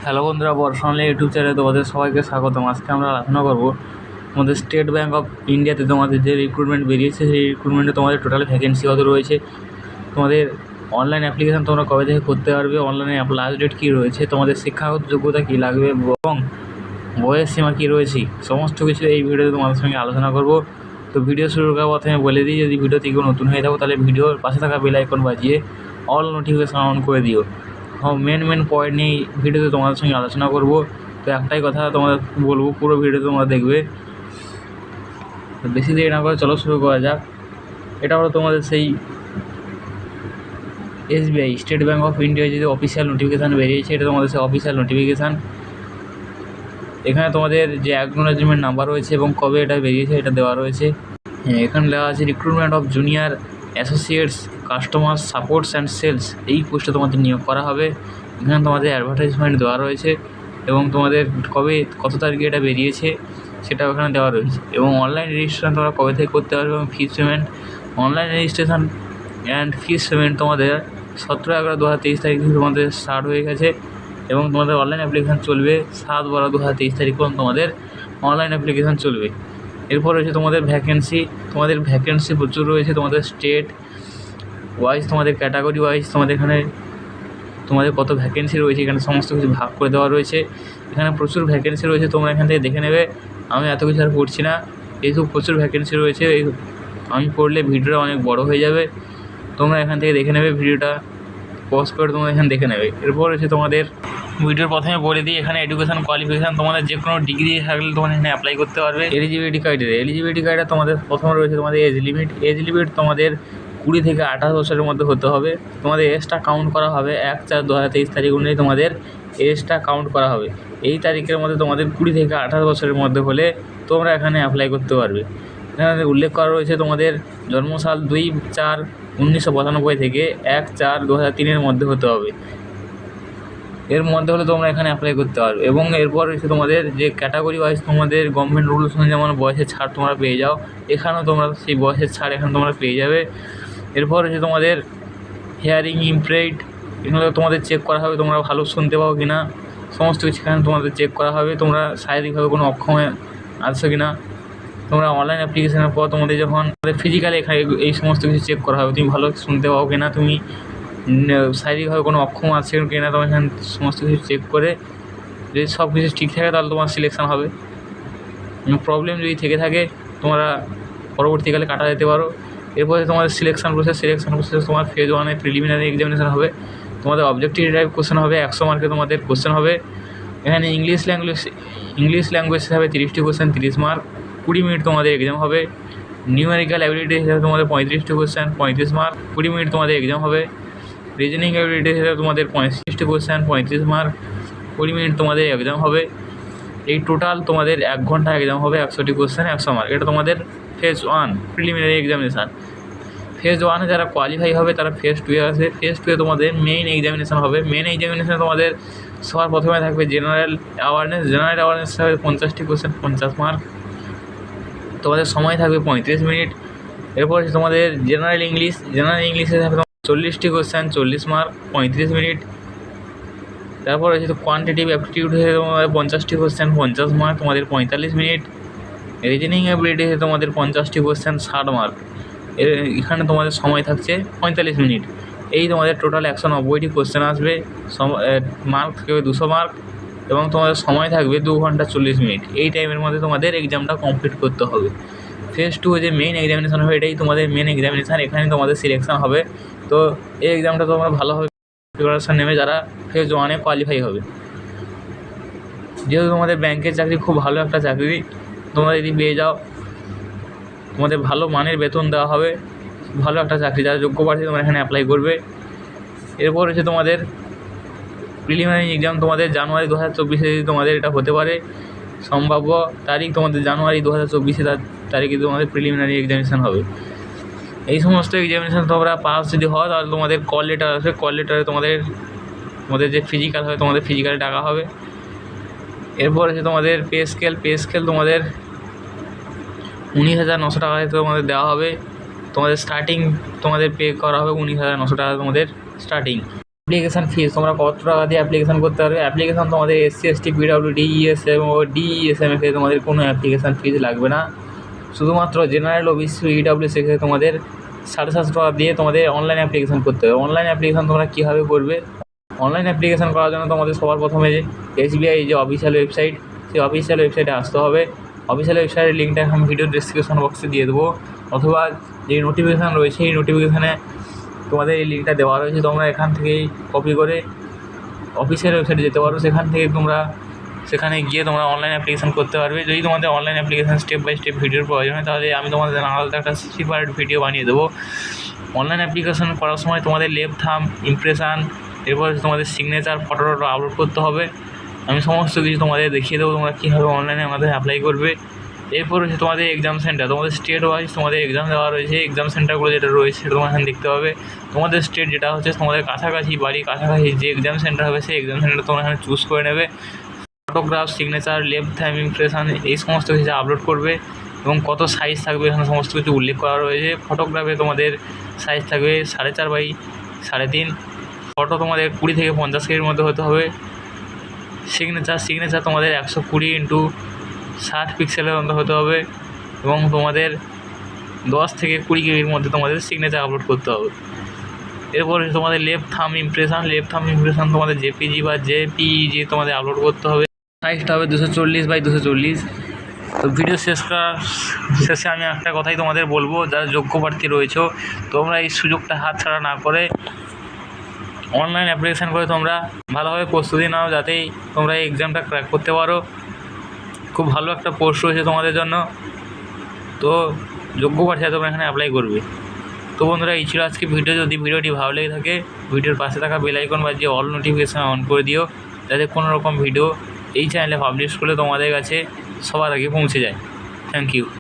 Hello বন্ধুরা, বর্ষণলে YouTube চ্যানেলে তোমাদের সবাইকে স্বাগতম। আজকে আমরা আলোচনা করবো আমাদের স্টেট ব্যাঙ্ক অফ ইন্ডিয়াতে তোমাদের যে রিক্রুটমেন্ট বেরিয়েছে, সেই রিক্রুটমেন্টে তোমাদের টোটাল ভ্যাকেন্সি কত রয়েছে, তোমাদের অনলাইন অ্যাপ্লিকেশান তোমরা কবে থেকে করতে পারবে, অনলাইনে লাস্ট ডেট কী রয়েছে, তোমাদের শিক্ষাগত যোগ্যতা কী লাগবে এবং বয়স সীমা কী রয়েছে, সমস্ত কিছু এই ভিডিওতে তোমাদের সঙ্গে আলোচনা করব। তো ভিডিও শুরু করার প্রথমে বলে দিই, যদি ভিডিওতে কেউ নতুন হয়ে থাকো তাহলে ভিডিওর পাশে থাকা বেল আইকন বাজিয়ে অল নোটিফিকেশান অন করে দিও। মেন পয়েন্ট নিয়ে ভিডিওতে তোমাদের সঙ্গে আলোচনা করব। তো একটাই কথা তোমাদের বলবো, পুরো ভিডিওতে তোমরা দেখবে। বেশি দেরি না করে চলো শুরু করা যাক। এটা হলো তোমাদের সেই SBI state bank of India যে অফিসিয়াল নোটিফিকেশান বেরিয়েছে, এটা তোমাদের সেই অফিসিয়াল নোটিফিকেশান। এখানে তোমাদের যে অ্যাকনোলেজমেন্ট নাম্বার রয়েছে এবং কবে এটা বেরিয়েছে এটা দেওয়া রয়েছে। এখানে দেওয়া আছে recruitment of junior associates customer supports and sales, এই পোস্টে তোমাদের নিয়োগ করা হবে। এখানে তোমাদের অ্যাডভার্টাইজমেন্ট দেওয়া রয়েছে এবং তোমাদের কবে কত তারিখে এটা বেরিয়েছে সেটাও এখানে দেওয়া রয়েছে। এবং অনলাইন রেজিস্ট্রেশন তোমরা কবে থেকে করতে পারবে এবং fees payment, online registration and fees payment তোমাদের 17/11/2023 তারিখ থেকে তোমাদের স্টার্ট হয়ে গেছে এবং তোমাদের অনলাইন অ্যাপ্লিকেশান চলবে 7/12/2023 তারিখ পর্যন্ত তোমাদের অনলাইন অ্যাপ্লিকেশান চলবে। এরপর রয়েছে তোমাদের ভ্যাকেন্সি প্রচুর রয়েছে। তোমাদের স্টেট ওয়াইজ, তোমাদের ক্যাটাগরি ওয়াইজ তোমাদের এখানে তোমাদের কত ভ্যাকেন্সি রয়েছে এখানে সমস্ত কিছু ভাগ করে দেওয়া রয়েছে। এখানে প্রচুর ভ্যাকেন্সি রয়েছে, তোমরা এখান থেকে দেখে নেবে। আমি এত কিছু আর পড়ছি না, এইসব প্রচুর ভ্যাকেন্সি রয়েছে, আমি পড়লে ভিডিওটা অনেক বড় হয়ে যাবে। তোমরা এখান থেকে দেখে নেবে, ভিডিওটা পজ করে তোমরা এখানে দেখে নেবে। এরপর হচ্ছে তোমাদের ভিডিওর প্রথমে বলে দিই, এখানে এডুকেশান কোয়ালিফিকেশান তোমাদের যে কোনো ডিগ্রি থাকলে তোমরা এখানে অ্যাপ্লাই করতে পারবে। এলিজিবিলিটি ক্রাইটেরিয়া তোমাদের প্রথমে রয়েছে তোমাদের এজ লিমিট তোমাদের 20 থেকে 28 বছরের মধ্যে হতে হবে। তোমাদের এজটা কাউন্ট করা হবে 1/4/2023 তারিখ অনুযায়ী তোমাদের এজটা কাউন্ট করা হবে। এই তারিখের মধ্যে তোমাদের 20 থেকে 28 বছরের মধ্যে হলে তোমরা এখানে অ্যাপ্লাই করতে পারবে। এখানে উল্লেখ করা রয়েছে তোমাদের জন্মসাল 2/4/1995 থেকে 1/4/2003 মধ্যে হতে হবে। এর মধ্যে হলে তোমরা এখানে অ্যাপ্লাই করতে পারবে। এবং এরপর রয়েছে তোমাদের যে ক্যাটাগরি ওয়াইজ তোমাদের গভর্নমেন্ট রুলস অনুযায়ী যেমন বয়সের ছাড় তোমরা পেয়ে যাও, এখানেও তোমরা সেই বয়সের ছাড় এখানে তোমরা পেয়ে যাবে। এরপর হচ্ছে তোমাদের হিয়ারিং ইমপেয়ার্ড, এগুলো তোমাদের চেক করা হবে তোমরা ভালো শুনতে পাও কি না, সমস্ত কিছু এখানে তোমাদের চেক করা হবে। তোমরা শারীরিকভাবে কোনো অক্ষম আছো কি না, তোমরা অনলাইন অ্যাপ্লিকেশনের পর তোমাদের যখন ফিজিক্যালি এখানে এই সমস্ত কিছু চেক করা হবে, তুমি ভালো শুনতে পাও কি না, তুমি শারীরিকভাবে কোনো অক্ষম আছে কি না, তোমার এখানে সমস্ত কিছু চেক করে যদি সব কিছু ঠিক থাকে তাহলে তোমার সিলেকশান হবে। প্রবলেম যদি থেকে থাকে তোমরা পরবর্তীকালে কাটা যেতে পারো। এরপরে তোমাদের সিলেকশান প্রসেস তোমার ফেজ 1-এ প্রিলিমিনারি এক্সামিনেশান হবে। তোমাদের অবজেক্টিভ টাইপ কোশ্চেন হবে, 100 মার্কে তোমাদের কোশ্চেন হবে। এখানে ইংলিশ ল্যাঙ্গুয়েজ হিসাবে 30টি কোশ্চেন, 30 মার্ক, 20 মিনিট তোমাদের এক্সাম হবে। নিউমেরিক্যাল অ্যাবিলিটি হিসাবে তোমাদের 35টি কোশ্চেন, 35 মার্ক, 20 মিনিট তোমাদের এক্সাম হবে। রিজনিং অ্যাবিলিটি হিসাবে তোমাদের 35টি কোশ্চেন, 35 মার্ক, 20 মিনিট তোমাদের এক্সাম হবে। এই টোটাল তোমাদের 1 ঘন্টা এক্সাম হবে, 100টি কোশ্চেন, 100 মার্ক। এটা তোমাদের ফেজ 1 প্রিলিমিনারি এক্সামিনেশান। ফেজ 1-এ যারা কোয়ালিফাই হবে তারা ফেজ 2-এ আসে। ফেজ 2-এ তোমাদের মেইন এক্সামিনেশান হবে। মেইন এক্সামিনেশানে তোমাদের সবার প্রথমে থাকবে জেনারেল অ্যাওয়ারনেস হিসাবে 50টি কোশ্চেন, 50 মার্ক। তোমাদের সময় থাকবে 35 মিনিট। এরপর তোমাদের জেনারেল ইংলিশে থাকবে 40টি কোশ্চেন, 40 মার্ক, 35 মিনিট। তারপর হচ্ছে কোয়ান্টিটিভ অ্যাপটিটিউড হিসেবে তোমাদের 50টি কোশ্চেন, 50 মার্ক, তোমাদের 45 মিনিট। রিজনিং অ্যাবিলিটি হিসেবে তোমাদের 50টি কোশ্চেন, 60 মার্ক। এখানে তোমাদের সময় থাকছে 45 মিনিট। এই তোমাদের টোটাল 190টি কোশ্চেন আসবে, মার্ক থাকবে 200 মার্ক এবং তোমাদের সময় থাকবে 2 ঘন্টা 40 মিনিট। এই টাইমের মধ্যে তোমাদের এক্সামটা কমপ্লিট করতে হবে। ফেজ 2 যে মেইন এক্সামিনেশান হবে, এটাই তোমাদের মেইন এক্সামিনেশান, এখানে তোমাদের সিলেকশান হবে। তো এই এক্সামটা তোমরা ভালোভাবে প্রিপারেশান নেবে যারা ফেজ 1-এ কোয়ালিফাই হবে। যেহেতু তোমাদের ব্যাংকের চাকরি খুব ভালো একটা চাকরি, তোমরা যদি পেয়ে যাও তোমাদের ভালো মানের বেতন দেওয়া হবে, ভালো একটা চাকরি, যারা যোগ্য প্রার্থী তোমরা এখানে অ্যাপ্লাই করবে। এরপর হচ্ছে তোমাদের প্রিলিমিনারি এক্সাম তোমাদের জানুয়ারি 2024-এ তোমাদের এটা হতে পারে সম্ভাব্য তারিখ, তোমাদের জানুয়ারি 2024 তারিখে তোমাদের প্রিলিমিনারি এক্সামিনেশান হবে। এই সমস্ত এক্সামিনেশান তোমরা পাস যদি হয় তাহলে তোমাদের কল লেটার আসবে। কল লেটারে তোমাদের যে ফিজিক্যাল হয় তোমাদের ফিজিক্যালে টাকা হবে। এরপর হচ্ছে তোমাদের পে স্কেল তোমাদের 19,900 টাকা তোমাদের দেওয়া হবে। তোমাদের স্টার্টিং তোমাদের পে করা হবে 19,900 টাকা তোমাদের স্টার্টিং। অ্যাপ্লিকেশান ফিস তোমরা কত টাকা দিয়ে অ্যাপ্লিকেশান করতে পারবে। অ্যাপ্লিকেশান তোমাদের এসসি এসটি পিডব্লিউডি ইএসএম ও ডিইএসএমের ক্ষেত্রে তোমাদের কোনো অ্যাপ্লিকেশান ফিস লাগবে না। শুধুমাত্র জেনারেল ওবিসি ইডব্লিউ সেক্ষেত্রে তোমাদের 750 টাকা দিয়ে তোমাদের অনলাইন অ্যাপ্লিকেশান করতে হবে। অনলাইন অ্যাপ্লিকেশান তোমরা কীভাবে করবে? অনলাইন অ্যাপ্লিকেশান করার জন্য তোমাদের সবার প্রথমে যে SBI যে অফিসিয়াল ওয়েবসাইট, সেই অফিসিয়াল ওয়েবসাইটে আসতে হবে। অফিসিয়াল ওয়েবসাইটের লিঙ্কটা এখন ভিডিও ডেসক্রিপশন বক্সে দিয়ে দেবো, অথবা যে নোটিফিকেশান রয়েছে এই নোটিফিকেশানে তোমাদের এই লিঙ্কটা দেওয়া রয়েছে। তোমরা এখান থেকেই কপি করে অফিসিয়াল ওয়েবসাইটে যেতে পারো, সেখান থেকে তোমরা সেখানে গিয়ে তোমরা অনলাইন অ্যাপ্লিকেশান করতে পারবে। যদি তোমাদের online application step by step ভিডিওর প্রয়োজন হয় তাহলে আমি তোমাদের আলাদা একটা সেপারেট ভিডিও বানিয়ে দেবো। অনলাইন অ্যাপ্লিকেশান করার সময় তোমাদের লেফট থাম্ব ইমপ্রেশান, এরপর তোমাদের সিগনেচার, ফটো আপলোড করতে হবে। আমি সমস্ত কিছু তোমাদের দেখিয়ে দেবো তোমরা কীভাবে অনলাইনে আমাদের অ্যাপ্লাই করবে। এরপর হচ্ছে তোমাদের এক্সাম সেন্টার, তোমাদের স্টেট ওয়াইজ তোমাদের এক্সাম দেওয়া রয়েছে। এক্সাম সেন্টারগুলো যেটা রয়েছে সেটা তোমার এখানে দেখতে হবে। তোমাদের স্টেট যেটা হচ্ছে তোমাদের কাছাকাছি বাড়ির কাছাকাছি যে এক্সাম সেন্টার হবে সেই এক্সাম সেন্টার তোমরা এখানে চুজ করে নেবে। Photograph, signature, left thumb impression এই সমস্ত কিছু আপলোড করবে এবং কত সাইজ থাকবে এখানে সমস্ত কিছু উল্লেখ করা রয়েছে। ফটোগ্রাফে তোমাদের সাইজ থাকবে 4.5 বাই 3.5। ফটো তোমাদের 20 থেকে 50 কেজির মধ্যে হতে হবে। সিগনেচার তোমাদের 120 ইন্টু 60 পিক্সেলের মধ্যে হতে হবে এবং তোমাদের 10 থেকে 20 কেবির মধ্যে তোমাদের সিগনেচার আপলোড করতে হবে। এরপর তোমাদের লেফট থাম্ব ইমপ্রেশান তোমাদের জেপিজি বা জেপিইজি তোমাদের আপলোড করতে হবে। সাইজটা হবে 240 বাই 240। তো ভিডিও শেষে আমি একটা কথাই তোমাদের বলবো, যারা যোগ্য প্রার্থী রয়েছে তোমরা এই সুযোগটা হাতছাড়া না করে অনলাইন অ্যাপ্লিকেশান করে তোমরা ভালোভাবে প্রস্তুতি নাও, যাতেই তোমরা এই এক্সামটা ক্র্যাক করতে পারো। খুব ভালো একটা পোস্ট রয়েছে তোমাদের জন্য, তো যোগ্য প্রার্থীরা তোমরা এখানে অ্যাপ্লাই করবে। তো বন্ধুরা এই ছিল আজকে ভিডিও। যদি ভিডিওটি ভালো লেগে থাকে ভিডিওর পাশে থাকা বেল আইকন বাজিয়ে অল নোটিফিকেশান অন করে দিও, যাতে কোনো রকম ভিডিও এই চ্যানেলে পাবলিশ করলে তোমাদের কাছে সবার আগে পৌঁছে যায়। Thank you.